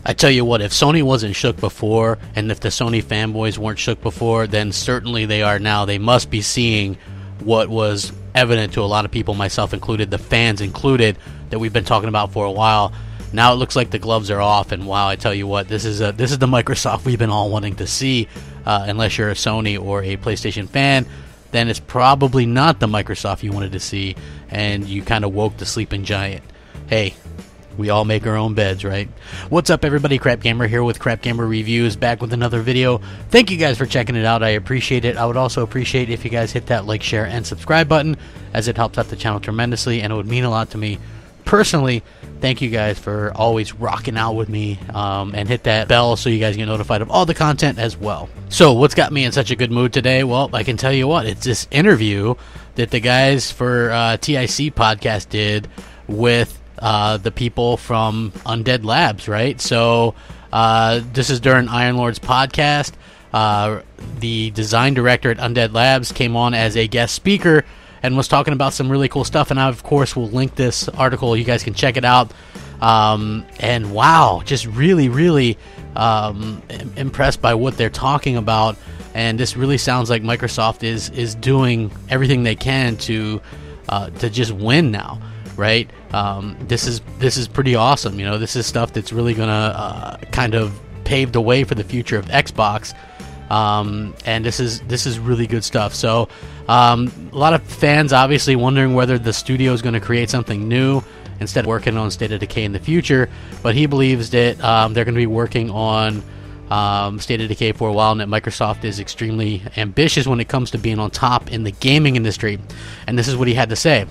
I tell you what, if Sony wasn't shook before, and if the Sony fanboys weren't shook before, then certainly they are now. They must be seeing what was evident to a lot of people, myself included, the fans included, that we've been talking about for a while. Now it looks like the gloves are off, and wow, I tell you what, this is the Microsoft we've been all wanting to see. Unless you're a Sony or a PlayStation fan, then it's probably not the Microsoft you wanted to see, and you kind of woke the sleeping giant. Hey, we all make our own beds, right? What's up, everybody? Crapgamer here with Crapgamer Reviews, back with another video. Thank you guys for checking it out. I appreciate it. I would also appreciate if you guys hit that like, share, and subscribe button, as it helps out the channel tremendously, and it would mean a lot to me personally. Thank you guys for always rocking out with me, and hit that bell so you guys get notified of all the content as well. So what's got me in such a good mood today? Well, I can tell you what, it's this interview that the guys for TIC podcast did with the people from Undead Labs, right? So this is during Iron Lord's podcast. The design director at Undead Labs came on as a guest speaker and was talking about some really cool stuff, and I of course will link this article. You guys can check it out. And wow, just really impressed by what they're talking about, and this really sounds like Microsoft is doing everything they can to just win now, right? This is pretty awesome. You know, this is stuff that's really gonna kind of pave the way for the future of Xbox. And this is really good stuff. So a lot of fans obviously wondering whether the studio is going to create something new instead of working on State of Decay in the future, but he believes that they're going to be working on State of Decay for a while, and that Microsoft is extremely ambitious when it comes to being on top in the gaming industry. And this is what he had to say.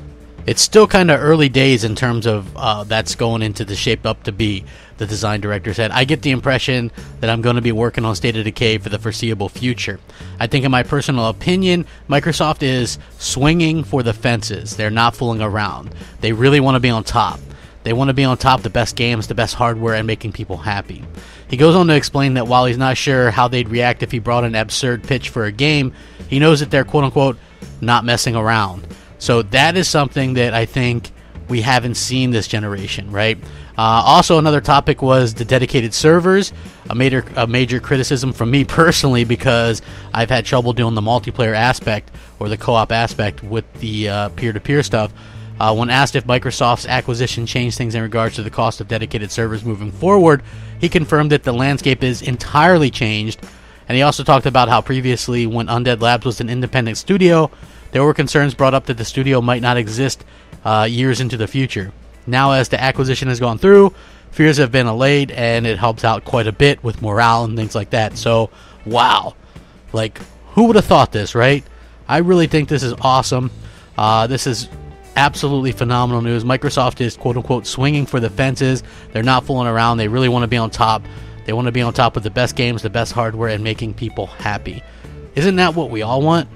It's still kind of early days in terms of that's going into the shape up to be, the design director said. I get the impression that I'm going to be working on State of Decay for the foreseeable future. I think, in my personal opinion, Microsoft is swinging for the fences. They're not fooling around. They really want to be on top. They want to be on top, the best games, the best hardware, and making people happy. He goes on to explain that while he's not sure how they'd react if he brought an absurd pitch for a game, he knows that they're quote-unquote not messing around. So that is something that I think we haven't seen this generation, right? Also, another topic was the dedicated servers, a major criticism from me personally, because I've had trouble doing the multiplayer aspect or the co-op aspect with the peer-to-peer stuff. When asked if Microsoft's acquisition changed things in regards to the cost of dedicated servers moving forward, he confirmed that the landscape is entirely changed. And he also talked about how previously, when Undead Labs was an independent studio, there were concerns brought up that the studio might not exist years into the future. Now, as the acquisition has gone through, fears have been allayed, and it helps out quite a bit with morale and things like that. So, wow. Like, who would have thought this, right? I really think this is awesome. This is absolutely phenomenal news. Microsoft is, quote-unquote, swinging for the fences. They're not fooling around. They really want to be on top. They want to be on top with the best games, the best hardware, and making people happy. Isn't that what we all want?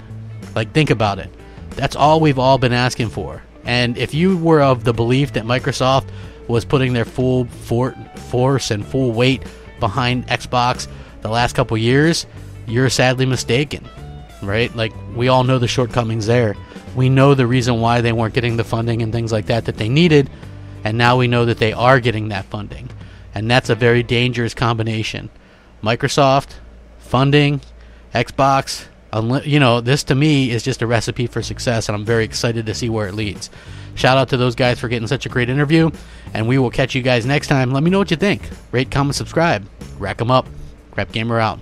Like, think about it. That's all we've all been asking for. And if you were of the belief that Microsoft was putting their full force and full weight behind Xbox the last couple years, you're sadly mistaken, right? Like, we all know the shortcomings there. We know the reason why they weren't getting the funding and things like that they needed, and now we know that they are getting that funding. And that's a very dangerous combination. Microsoft, funding, Xbox. You know, this to me is just a recipe for success, and I'm very excited to see where it leads. Shout out to those guys for getting such a great interview, and we will catch you guys next time. Let me know what you think. Rate, comment, subscribe. Rack 'em up. Crapgamer out.